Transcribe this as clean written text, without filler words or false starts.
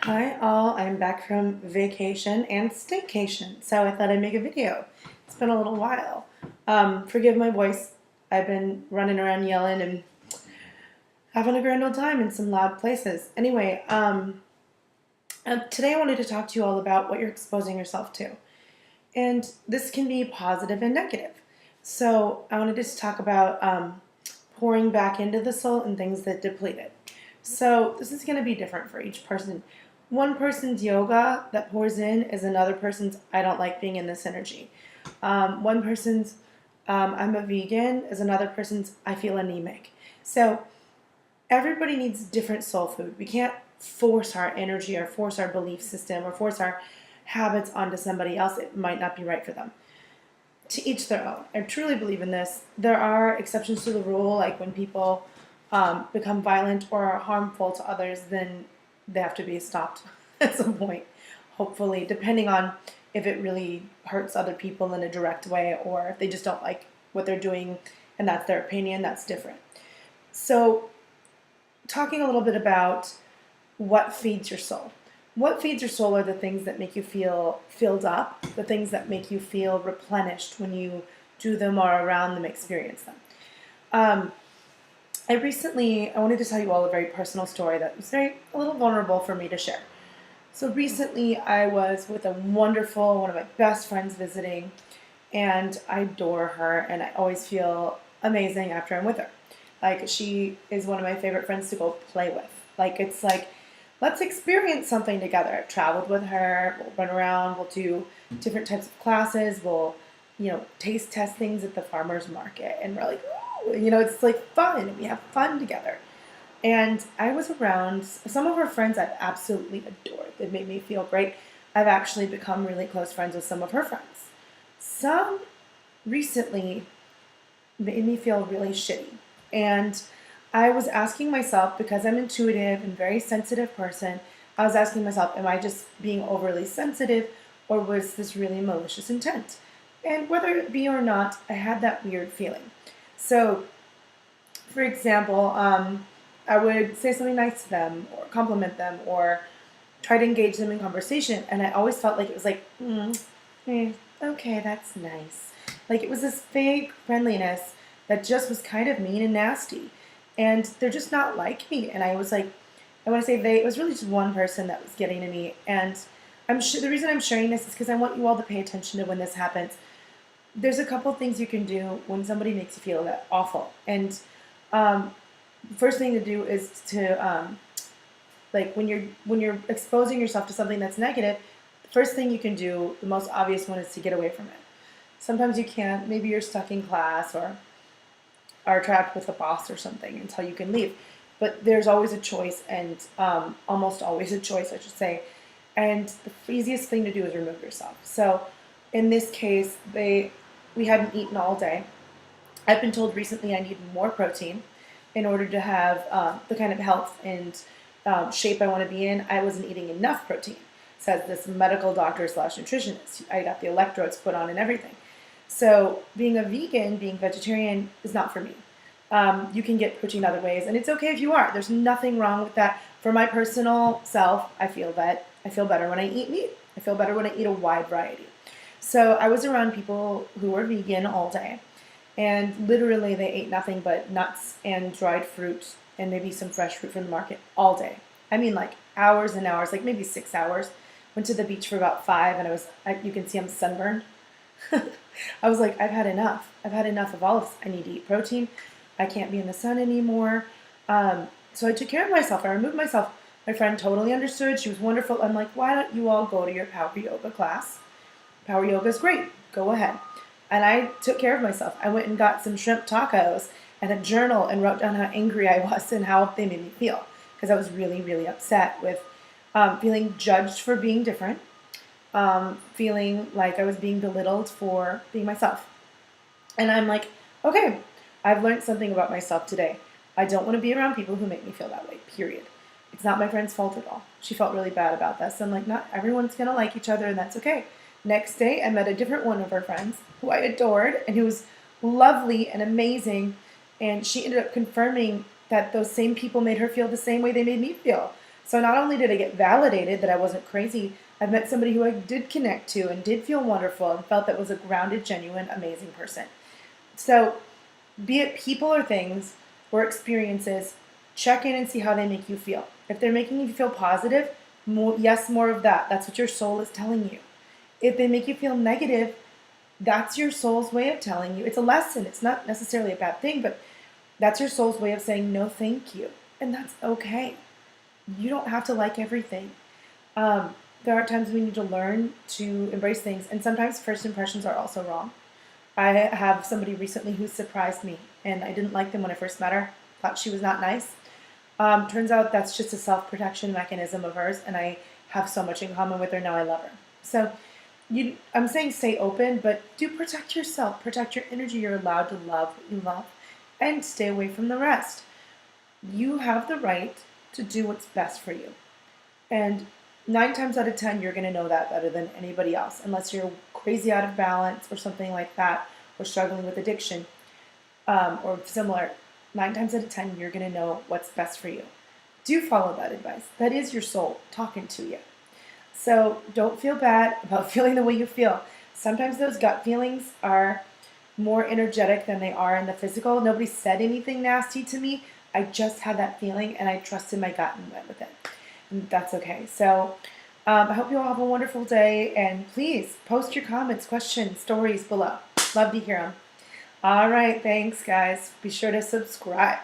Hi all, I'm back from vacation and staycation, so I thought I'd make a video. It's been a little while. Forgive my voice. I've been running around yelling and having a grand old time in some loud places. Anyway, today I wanted to talk to you all about what you're exposing yourself to. And this can be positive and negative. So I wanted to just talk about pouring back into the soul and things that deplete it. So this is going to be different for each person. One person's yoga that pours in is another person's I don't like being in this energy. One person's I'm a vegan is another person's I feel anemic. So everybody needs different soul food. We can't force our energy or force our belief system or force our habits onto somebody else. It might not be right for them. To each their own. I truly believe in this. There are exceptions to the rule, like when people become violent or are harmful to others, then they have to be stopped at some point, hopefully, depending on if it really hurts other people in a direct way or if they just don't like what they're doing and that's their opinion, that's different. So, talking a little bit about what feeds your soul. What feeds your soul are the things that make you feel filled up, the things that make you feel replenished when you do them or around them, experience them. I wanted to tell you all a very personal story that was a little vulnerable for me to share. So recently I was with one of my best friends visiting, and I adore her, and I always feel amazing after I'm with her. Like, she is one of my favorite friends to go play with. It's like, let's experience something together. I've traveled with her, we'll run around, we'll do different types of classes, we'll, taste test things at the farmer's market, and we're like, ooh, it's like fun, and we have fun together. And I was around some of her friends I've absolutely adored. They've made me feel great. I've actually become really close friends with some of her friends. Some recently made me feel really shitty. And I was asking myself, because I'm intuitive and very sensitive person, I was asking myself, am I just being overly sensitive, or was this really malicious intent? And whether it be or not, I had that weird feeling. So, for example, I would say something nice to them, or compliment them, or try to engage them in conversation, and I always felt like it was like, okay, that's nice. Like, it was this fake friendliness that just was kind of mean and nasty, and they're just not like me. And I was like, I want to say it was really just one person that was getting to me, and the reason I'm sharing this is because I want you all to pay attention to when this happens. There's a couple things you can do when somebody makes you feel that awful, and first thing to do is to like when you're exposing yourself to something that's negative, the first thing you can do, the most obvious one, is to get away from it. Sometimes you can't. Maybe you're stuck in class or are trapped with a boss or something until you can leave. But there's always a choice, and almost always a choice, I should say. And the easiest thing to do is remove yourself. So in this case, we hadn't eaten all day. I've been told recently I need more protein in order to have the kind of health and shape I want to be in. I wasn't eating enough protein, says this medical doctor slash nutritionist. I got the electrodes put on and everything. So being a vegan, being vegetarian, is not for me. You can get protein other ways, and it's okay if you are. There's nothing wrong with that. For my personal self, I feel better when I eat meat. I feel better when I eat a wide variety. So I was around people who were vegan all day, and literally they ate nothing but nuts and dried fruit and maybe some fresh fruit from the market all day. I mean, like hours and hours, like maybe 6 hours. Went to the beach for about 5, and you can see I'm sunburned. I was like, I've had enough. I've had enough of all of this. I need to eat protein. I can't be in the sun anymore. So I took care of myself. I removed myself. My friend totally understood. She was wonderful. I'm like, why don't you all go to your power yoga class? Power yoga is great. Go ahead. And I took care of myself. I went and got some shrimp tacos and a journal and wrote down how angry I was and how they made me feel. Because I was really, really upset with feeling judged for being different, feeling like I was being belittled for being myself. And I'm like, okay, I've learned something about myself today. I don't want to be around people who make me feel that way, period. It's not my friend's fault at all. She felt really bad about that. So I'm like, not everyone's going to like each other, and that's okay. Next day, I met a different one of her friends who I adored and who was lovely and amazing. And she ended up confirming that those same people made her feel the same way they made me feel. So not only did I get validated that I wasn't crazy, I've met somebody who I did connect to and did feel wonderful and felt that was a grounded, genuine, amazing person. So be it people or things or experiences, check in and see how they make you feel. If they're making you feel positive, more of that. That's what your soul is telling you. If they make you feel negative, that's your soul's way of telling you. It's a lesson. It's not necessarily a bad thing, but that's your soul's way of saying no, thank you. And that's okay. You don't have to like everything. There are times we need to learn to embrace things, and sometimes first impressions are also wrong. I have somebody recently who surprised me, and I didn't like them when I first met her. Thought she was not nice. Turns out that's just a self-protection mechanism of hers, and I have so much in common with her. Now I love her. So I'm saying stay open, but do protect yourself. Protect your energy. You're allowed to love what you love, and stay away from the rest. You have the right to do what's best for you. And 9 times out of 10, you're going to know that better than anybody else, unless you're crazy out of balance or something like that, or struggling with addiction or similar. 9 times out of 10, you're going to know what's best for you. Do follow that advice. That is your soul talking to you. So don't feel bad about feeling the way you feel. Sometimes those gut feelings are more energetic than they are in the physical. Nobody said anything nasty to me. I just had that feeling, and I trusted my gut and went with it. And that's okay. So I hope you all have a wonderful day, and please post your comments, questions, stories below. Love to hear them. All right, thanks, guys. Be sure to subscribe.